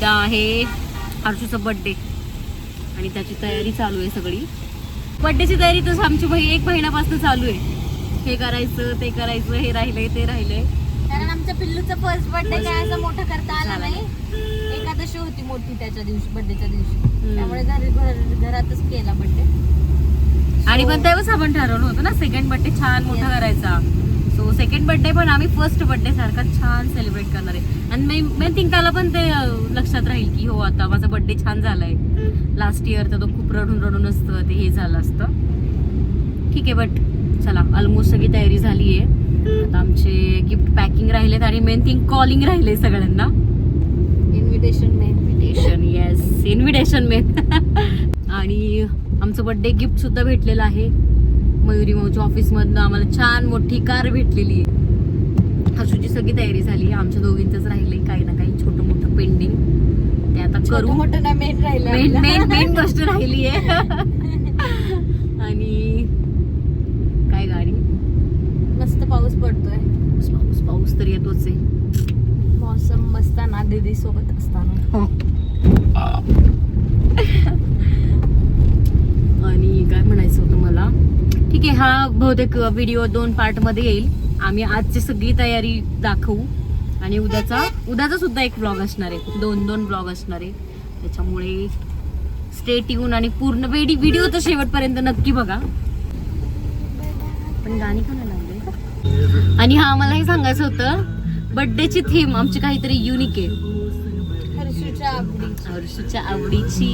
उद्या आहे हर्षूचा बर्थडे आणि त्याची तयारी चालू आहे सगळी. बर्थडेची तयारी तर आमची एक महिन्यापासून चालू आहे. हे करायचं, ते करायचं, हे राहिलंय, ते राहिलंय. कारण आमच्या पिल्लूचा फर्स्ट बर्थडे काय असं मोठं करता आला नाही. एकादशी होती मोठी त्याच्या दिवशी, बर्थडेच्या दिवशी, त्यामुळे घरातच केला बर्थडे. आणि पण तेव्हाच आपण ठरवलं होतं ना सेकंड बर्थडे छान मोठा करायचा. सो सेकंड बर्थडे पण आम्ही फर्स्ट बर्थडे सारखा छान सेलिब्रेट करणार आहे. आणि मेन थिंग त्याला पण ते लक्षात राहील की हो आता माझा बर्थडे छान झालाय. लास्ट इयर तर तो खूप रडून असतं, ते हे झालं असतं. ठीक आहे, बट चला ऑलमोस्ट सगळी तयारी झाली आहे. आता आमचे गिफ्ट पॅकिंग राहिलेत आणि मेन थिंग कॉलिंग राहिले सगळ्यांना. Invitation yes, invitation main. आणि आमचं बर्थडे गिफ्ट सुद्धा भेटलेलं आहे. मयुरी माऊच्या ऑफिसमधनं आम्हाला छान मोठी कार भेटलेली आहे. हर्षूची सगळी तयारी झाली आहे. आमच्या दोघींचंच राहिलंय काही ना काही छोटं मोठं पेंडिंग, ते आता करू. मोठं ना मेन राहिलं, मेन गोष्ट राहिली आहे. आणि काय गाडी मस्त पाऊस पडतोय. पाऊस तर येतोच आहे. मौसम मस्त ना दीदी सोबत असताना. आणि काय म्हणायचं होतं मला, ठीक आहे हा बहुतेक व्हिडिओ 2 पार्ट मध्ये येईल. आम्ही आजची सगळी तयारी दाखवू आणि उद्याचा सुद्धा एक व्लॉग असणार आहे. 2 व्लॉग असणार आहे. त्याच्यामुळे स्टे ट्यून आणि पूर्ण व्हिडिओ तर शेवटपर्यंत नक्की बघा. पण गाणी का नाही लावले. आणि हा मला हे सांगायचं होतं, बर्थडेची थीम आमची काहीतरी युनिक आहे. हर्षूच्या आवडीची.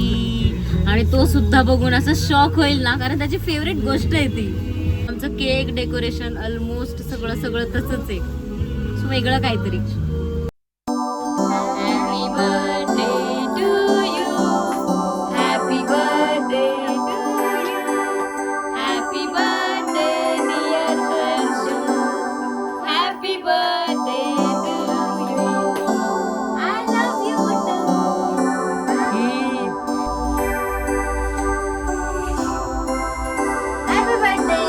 आणि तो सुद्धा बघून असं शॉक होईल ना, कारण त्याची फेवरेट गोष्ट आहे ती. आमचं केक डेकोरेशन ऑलमोस्ट सगळं तसंच आहे. सो वेगळं काहीतरी. Happy birthday to you, happy birthday to you, happy birthday dear Harshu, happy birthday to you, I love you too. Happy birthday,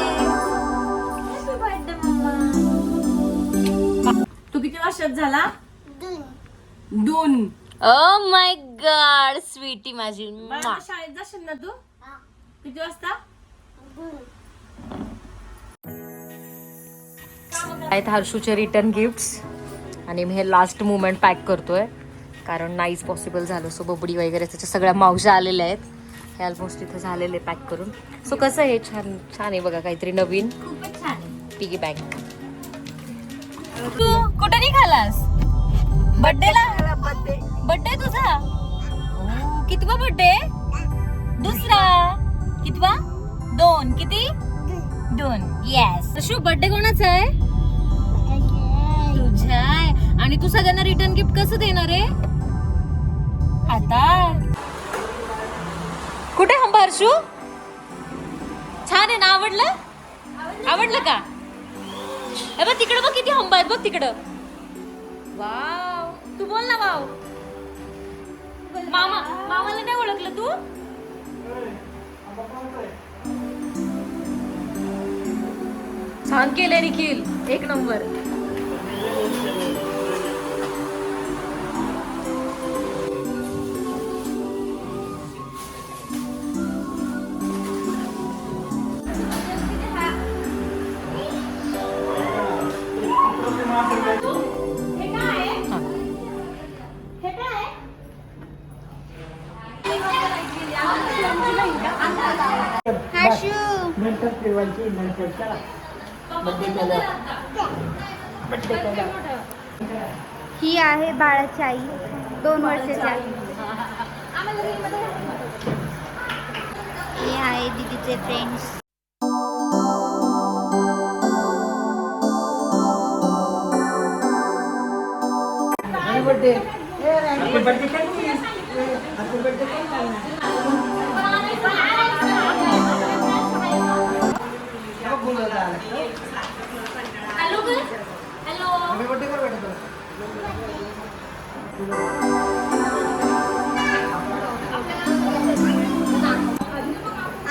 happy birthday mamma. तू किती वर्षात झाला? 2. ओ माय गॉड स्वीटी माझी. शाळेत जाशील ना तू? किती वाजता? आहेत हर्षूचे रिटर्न गिफ्ट्स आणि मी हे लास्ट मुमेंट पॅक करतोय कारण नाहीच पॉसिबल झालं. सो बबडी वगैरे त्याच्या सगळ्या मावश्या आलेल्या आहेत. हे ऑलमोस्ट इथे झालेले पॅक करून. सो कसं आहे, छान आहे बघा, काहीतरी नवीन. खूपच छान आहे. Piggy bank. तू कुठे निघालास? बर्थडेला? बर्थडे तुझा? कितवा बर्थडे? दुसरा. कितवा? 2. किती? 2. येस. शू बर्थडे कोणाचा आहे? तुझा आहे. आणि तू सगळ्यांना रिटर्न गिफ्ट कसं देणार आहे? हातात. कुठे हंबा हर्षू? छान आहे ना? आवडलं का? हे बघ तिकडं, बघ किती हंबा आहेत बघ तिकडं. वाव. तू बोल ना वाव. मामाला नाही ओळखलं तू? छान केलंय निखिल, 1 नंबर. ही आहे बाळाची आई, 2 वर्षाची. हे आहे दीदीचे फ्रेंड्स.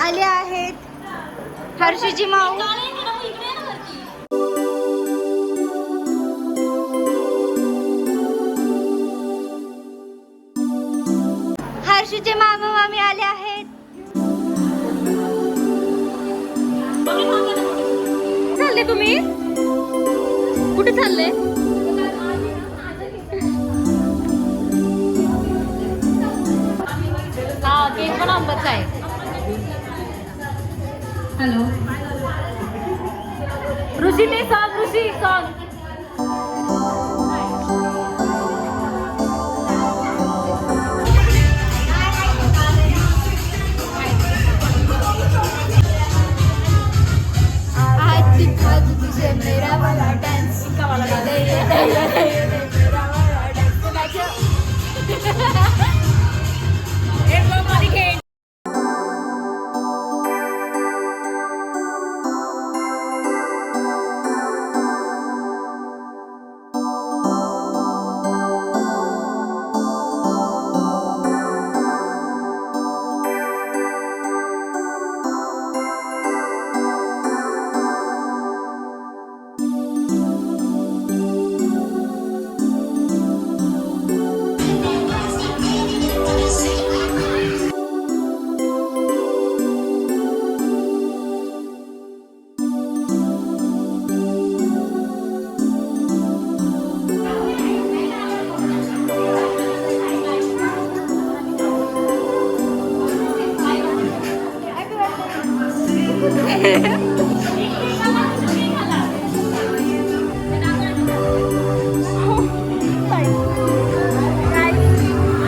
आले आहेत हर्षूची माऊ. हर्षूचे मामा मामी आले आहेत. चालले तुम्ही कुठे चालले? हा केक पण आंबाचा आहे. हॅलो ऋषी ते सॉंग ऋषी सॉंग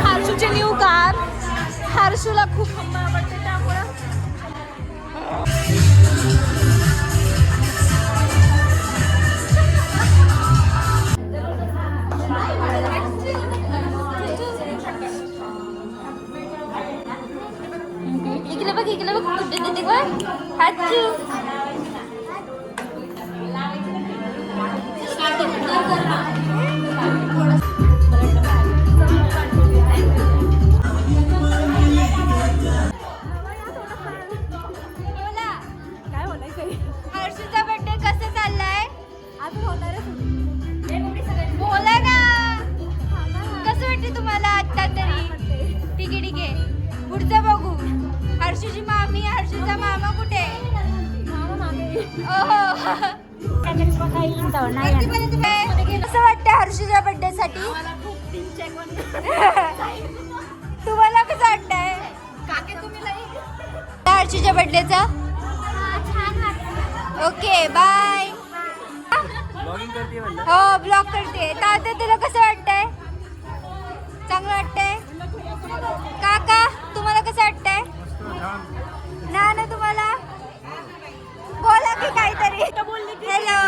हर्षूची न्यू कार. हर्षूला खूप आवडते त्यामुळे इकडे बघ कुठे देते बघ. हर्षू हर्षूचा बर्थडे कसं चाललाय? बोला ना, कसं वाटते तुम्हाला आता तरी? ठीक आहे पुढचं बघू. हर्षूची मामी हर्षूचा मामा कुठे? कसं वाटतं हर्षूच्या बर्थडे साठी? तुम्हाला कसं वाटतंय हर्षूच्या बर्थडेचा? Okay bye. हो ब्लॉग करते. तात्या तुला कसं वाटतंय? चांगलं वाटतंय? काका तुम्हाला कसं वाटतंय? ना तुम्हाला बोला की काहीतरी. हॅलो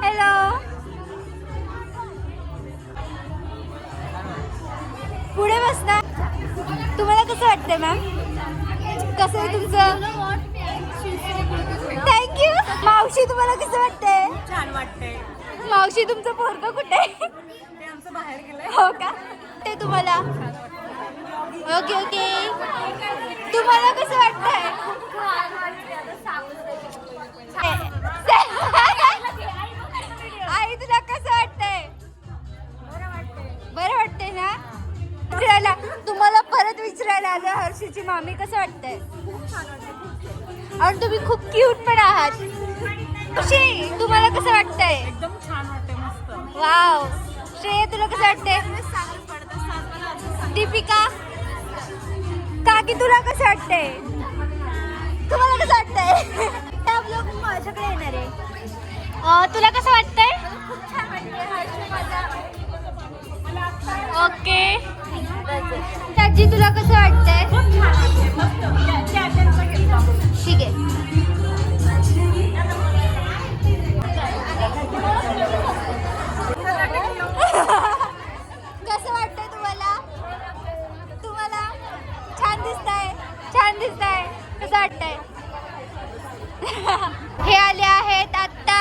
हॅलो पुढे बसना. तुम्हाला कसं वाटतंय मॅम? कसं आहे तुमचं? थँक्यू. मावशी तुम्हाला कसं वाटतंय? छान वाटतंय. मावशी तुमचं पोरगं कुठे? ते आमचं बाहेर गेलंय. हो का? ते तुम्हाला ओके तुम्हाला कसं वाटतंय? आई तुला कसं वाटतंय? बरं वाटतंय ना? विचारायला तुम्हाला परत विचारायला आलं हर्षूची मामी कसं वाटतंय? आणि तुम्ही खूप क्यूट पण आहात. खुशी तुम्हाला कसं वाटतंय? एकदम छान वाटतंय. मस्त. वाव. श्रेय तुला कसं वाटतंय? दीपिका काकी तुला कसं वाटतंय? तुम्हाला कसं वाटतंय? त्या ब्लॉग माझ्याकडे येणार आहे. तुला कसं वाटतंय? खूप छान वाटतंय. ओके ताजी तुला कसं वाटतंय? ठीक आहे. कसं वाटतंय तुम्हाला? छान दिसताय. कसं वाटतंय? हे आले आहेत आत्ता.